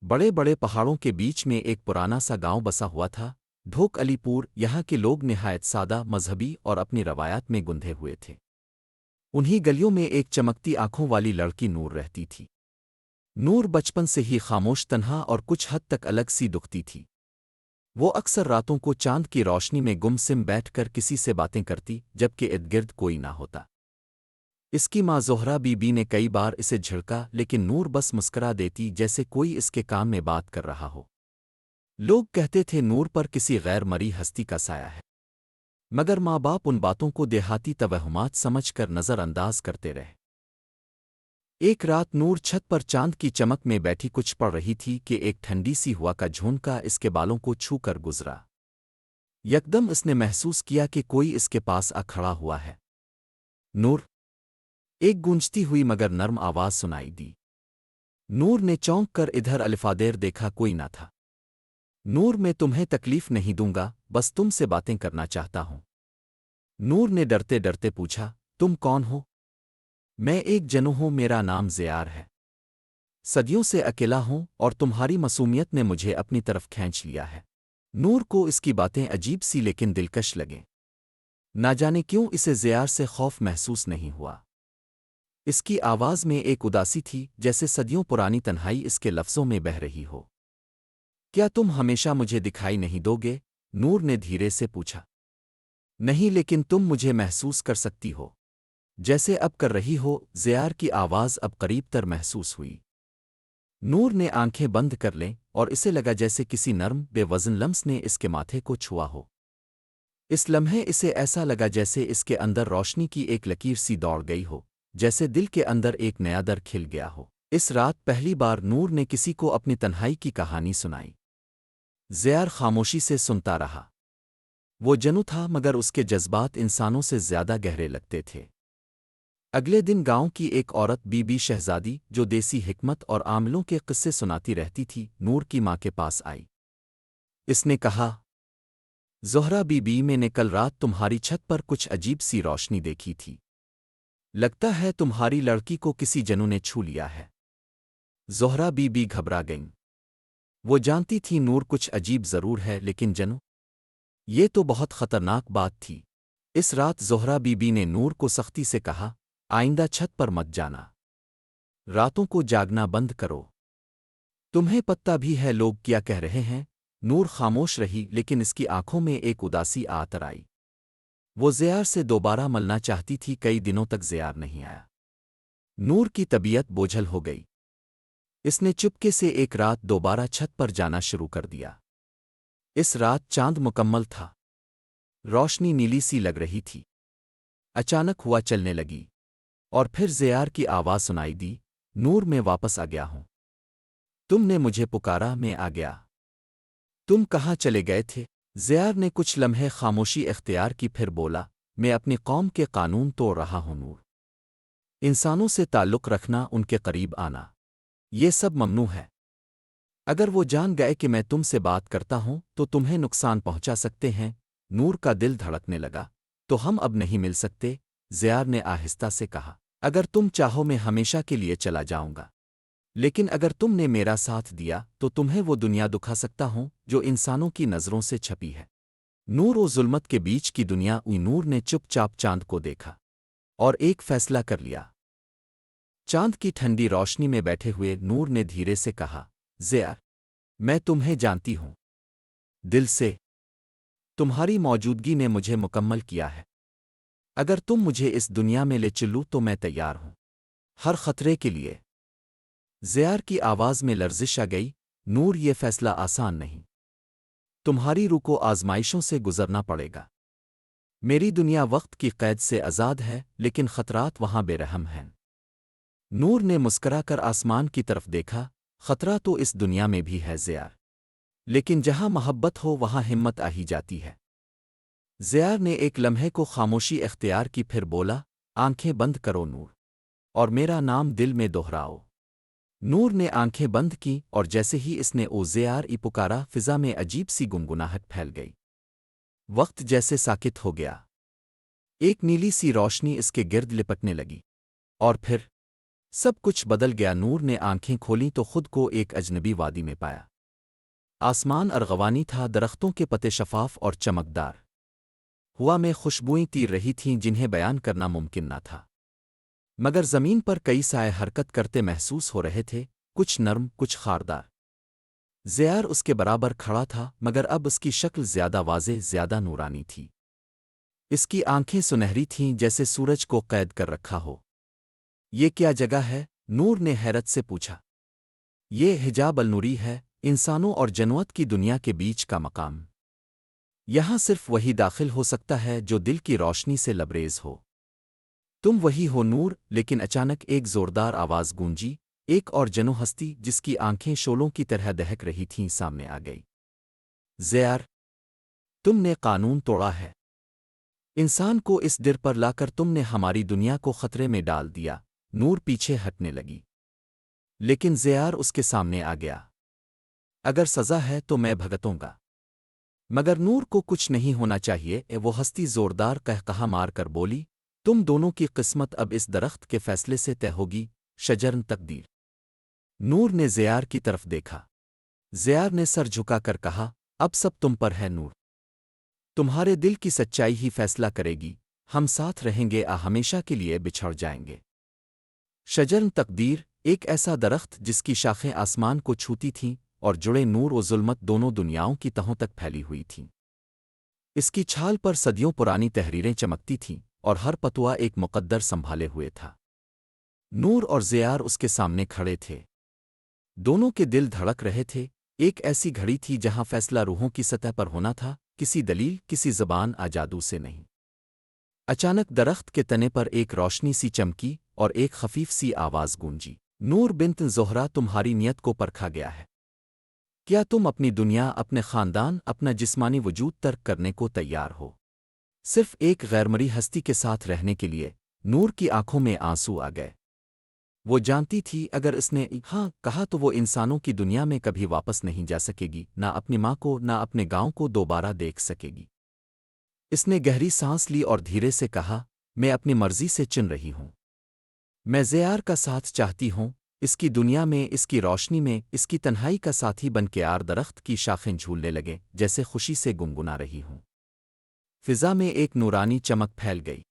बड़े बड़े पहाड़ों के बीच में एक पुराना सा गांव बसा हुआ था। ढोक अलीपुर। यहाँ के लोग निहायत सादा, मजहबी और अपनी रवायात में गुंधे हुए थे। उन्हीं गलियों में एक चमकती आंखों वाली लड़की नूर रहती थी। नूर बचपन से ही खामोश, तन्हा और कुछ हद तक अलग सी दुखती थी। वो अक्सर रातों को चांद की रोशनी में गुमसिम बैठकर किसी से बातें करती, जबकि इर्द-गिर्द कोई ना होता। इसकी माँ ज़ोहरा बीबी ने कई बार इसे झिड़का, लेकिन नूर बस मुस्करा देती, जैसे कोई इसके काम में बात कर रहा हो। लोग कहते थे नूर पर किसी गैर मरी हस्ती का साया है, मगर माँ बाप उन बातों को देहाती तवहुमात समझकर नज़रअंदाज करते रहे। एक रात नूर छत पर चांद की चमक में बैठी कुछ पढ़ रही थी कि एक ठंडी सी हवा का झोंका इसके बालों को छू कर गुजरा। यकदम इसने महसूस किया कि कोई इसके पास आ खड़ा हुआ है। नूर, एक गूंजती हुई मगर नर्म आवाज सुनाई दी। नूर ने चौंक कर इधर अलिफादेर देखा, कोई ना था। नूर, मैं तुम्हें तकलीफ नहीं दूंगा, बस तुमसे बातें करना चाहता हूं। नूर ने डरते डरते पूछा, तुम कौन हो? मैं एक जनू हूं, मेरा नाम ज़ियार है। सदियों से अकेला हूं और तुम्हारी मासूमियत ने मुझे अपनी तरफ खींच लिया है। नूर को इसकी बातें अजीब सी लेकिन दिलकश लगें। ना जाने क्यों इसे ज़ियार से खौफ महसूस नहीं हुआ। इसकी आवाज़ में एक उदासी थी, जैसे सदियों पुरानी तन्हाई इसके लफ्ज़ों में बह रही हो। क्या तुम हमेशा मुझे दिखाई नहीं दोगे? नूर ने धीरे से पूछा। नहीं, लेकिन तुम मुझे महसूस कर सकती हो, जैसे अब कर रही हो। ज़ियार की आवाज़ अब करीबतर महसूस हुई। नूर ने आंखें बंद कर लें और इसे लगा जैसे किसी नर्म, बेवज़न लम्स ने इसके माथे को छुआ हो। इस लम्हे इसे ऐसा लगा जैसे इसके अंदर रोशनी की एक लकीर सी दौड़ गई हो, जैसे दिल के अंदर एक नया दर खिल गया हो। इस रात पहली बार नूर ने किसी को अपनी तन्हाई की कहानी सुनाई। ज़ियार खामोशी से सुनता रहा। वो जनू था, मगर उसके जज्बात इंसानों से ज़्यादा गहरे लगते थे। अगले दिन गांव की एक औरत, बीबी शहजादी, जो देसी हिकमत और आमलों के किस्से सुनाती रहती थी, नूर की माँ के पास आई। इसने कहा, ज़ोहरा बीबी, मैंने कल रात तुम्हारी छत पर कुछ अजीब सी रोशनी देखी थी। लगता है तुम्हारी लड़की को किसी जनू ने छू लिया है। ज़ोहरा बीबी घबरा गईं। वो जानती थी नूर कुछ अजीब ज़रूर है, लेकिन जनू, ये तो बहुत खतरनाक बात थी। इस रात ज़ोहरा बीबी ने नूर को सख्ती से कहा, आइंदा छत पर मत जाना। रातों को जागना बंद करो। तुम्हें पता भी है लोग क्या कह रहे हैं? नूर खामोश रही, लेकिन इसकी आंखों में एक उदासी आतर आई। वो ज़ियार से दोबारा मिलना चाहती थी। कई दिनों तक ज़ियार नहीं आया। नूर की तबीयत बोझल हो गई। इसने चुपके से एक रात दोबारा छत पर जाना शुरू कर दिया। इस रात चांद मुकम्मल था। रोशनी नीली सी लग रही थी। अचानक हुआ चलने लगी और फिर ज़ियार की आवाज़ सुनाई दी, नूर, मैं वापस आ गया हूं। तुमने मुझे पुकारा, मैं आ गया। तुम कहाँ चले गए थे? ज़ियार ने कुछ लम्हे खामोशी इख्तियार की, फिर बोला, मैं अपनी कौम के कानून तोड़ रहा हूं नूर। इंसानों से ताल्लुक़ रखना, उनके करीब आना, ये सब ममनू है। अगर वो जान गए कि मैं तुमसे बात करता हूं तो तुम्हें नुकसान पहुंचा सकते हैं। नूर का दिल धड़कने लगा। तो हम अब नहीं मिल सकते? ज़ियार ने आहिस्ता से कहा, अगर तुम चाहो मैं हमेशा के लिए चला जाऊंगा, लेकिन अगर तुमने मेरा साथ दिया तो तुम्हें वो दुनिया दिखा सकता हूं जो इंसानों की नज़रों से छपी है। नूर और जुल्मत के बीच की दुनिया। नूर ने चुपचाप चांद को देखा और एक फैसला कर लिया। चांद की ठंडी रोशनी में बैठे हुए नूर ने धीरे से कहा, ज़ियार, मैं तुम्हें जानती हूं, दिल से। तुम्हारी मौजूदगी ने मुझे मुकम्मल किया है। अगर तुम मुझे इस दुनिया में ले चलूं तो मैं तैयार हूं, हर खतरे के लिए। ज़ियार की आवाज़ में लर्जिश आ गई। नूर, ये फैसला आसान नहीं। तुम्हारी रूह को आजमाइशों से गुजरना पड़ेगा। मेरी दुनिया वक्त की कैद से आज़ाद है, लेकिन खतरात वहां बेरहम हैं। नूर ने मुस्कराकर आसमान की तरफ देखा। खतरा तो इस दुनिया में भी है ज़ियार, लेकिन जहां मोहब्बत हो वहां हिम्मत आ ही जाती है। ज़ियार ने एक लम्हे को खामोशी इख्तियार की, फिर बोला, आंखें बंद करो नूर, और मेरा नाम दिल में दोहराओ। नूर ने आंखें बंद की और जैसे ही इसने ओ ज़ियार ई पुकारा, फिज़ा में अजीब सी गुनगुनाहट फैल गई। वक्त जैसे साकित हो गया। एक नीली सी रोशनी इसके गिर्द लिपटने लगी और फिर سب کچھ بدل گیا۔ نور نے آنکھیں کھولیں تو خود کو ایک اجنبی وادی میں پایا۔ آسمان ارغوانی تھا، درختوں کے پتے شفاف اور چمکدار، ہوا میں خوشبوئیں تیر رہی تھیں جنہیں بیان کرنا ممکن نہ تھا، مگر زمین پر کئی سائے حرکت کرتے محسوس ہو رہے تھے، کچھ نرم کچھ خاردار۔ زیار اس کے برابر کھڑا تھا، مگر اب اس کی شکل زیادہ واضح، زیادہ نورانی تھی۔ اس کی آنکھیں سنہری تھیں جیسے سورج کو قید کر رکھا ہو۔ یہ کیا جگہ ہے؟ نور نے حیرت سے پوچھا۔ یہ حجاب النوری ہے، انسانوں اور جنوت کی دنیا کے بیچ کا مقام۔ یہاں صرف وہی داخل ہو سکتا ہے جو دل کی روشنی سے لبریز ہو۔ تم وہی ہو نور؟ لیکن اچانک ایک زوردار آواز گونجی، ایک اور جنو ہستی جس کی آنکھیں شولوں کی طرح دہک رہی تھیں سامنے آ گئی۔ زیار، تم نے قانون توڑا ہے۔ انسان کو اس ڈر پر لا کر تم نے ہماری دنیا کو خطرے میں ڈال دیا۔ نور پیچھے ہٹنے لگی، لیکن زیار اس کے سامنے آ گیا۔ اگر سزا ہے تو میں بھگتوں گا، مگر نور کو کچھ نہیں ہونا چاہیے۔ وہ ہستی زوردار قہقہا مار کر بولی، تم دونوں کی قسمت اب اس درخت کے فیصلے سے طے ہوگی، شجرن تقدیر۔ نور نے زیار کی طرف دیکھا۔ زیار نے سر جھکا کر کہا، اب سب تم پر ہے نور، تمہارے دل کی سچائی ہی فیصلہ کرے گی۔ ہم ساتھ رہیں گے ہمیشہ کے لیے بچھڑ جائیں گے۔ شجرن تقدیر، ایک ایسا درخت جس کی شاخیں آسمان کو چھوتی تھیں اور جڑے نور و ظلمت دونوں دنیاؤں کی تہوں تک پھیلی ہوئی تھیں۔ اس کی چھال پر صدیوں پرانی تحریریں چمکتی تھیں اور ہر پتوا ایک مقدر سنبھالے ہوئے تھا۔ نور اور زیار اس کے سامنے کھڑے تھے، دونوں کے دل دھڑک رہے تھے۔ ایک ایسی گھڑی تھی جہاں فیصلہ روحوں کی سطح پر ہونا تھا، کسی دلیل، کسی زبان جادو سے نہیں۔ اچانک درخت کے تنے پر ایک روشنی سی چمکی اور ایک خفیف سی آواز گونجی، نور بنت زہرا، تمہاری نیت کو پرکھا گیا ہے۔ کیا تم اپنی دنیا، اپنے خاندان، اپنا جسمانی وجود ترک کرنے کو تیار ہو، صرف ایک غیرمری ہستی کے ساتھ رہنے کے لیے؟ نور کی آنکھوں میں آنسو آ گئے۔ وہ جانتی تھی اگر اس نے ہاں کہا تو وہ انسانوں کی دنیا میں کبھی واپس نہیں جا سکے گی، نہ اپنی ماں کو، نہ اپنے گاؤں کو دوبارہ دیکھ سکے گی۔ اس نے گہری سانس لی اور دھیرے سے کہا، میں اپنی مرضی سے چن رہی ہوں۔ میں زیار کا ساتھ چاہتی ہوں، اس کی دنیا میں، اس کی روشنی میں، اس کی تنہائی کا ساتھی بن کے۔ آر درخت کی شاخیں جھولنے لگے جیسے خوشی سے گنگنا رہی ہوں۔ فضا میں ایک نورانی چمک پھیل گئی۔